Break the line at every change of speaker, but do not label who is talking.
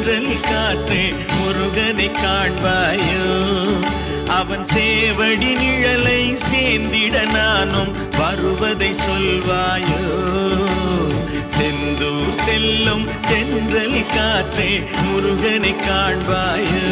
தென்றல் காற்றே முருகனை காண்பாயோ அவன் சேவடி நிழலை சேர்ந்திட நானும் வருவதை சொல்வாயோ செந்தூர் செல்லும் தென்றல் காற்றே முருகனை காண்பாயோ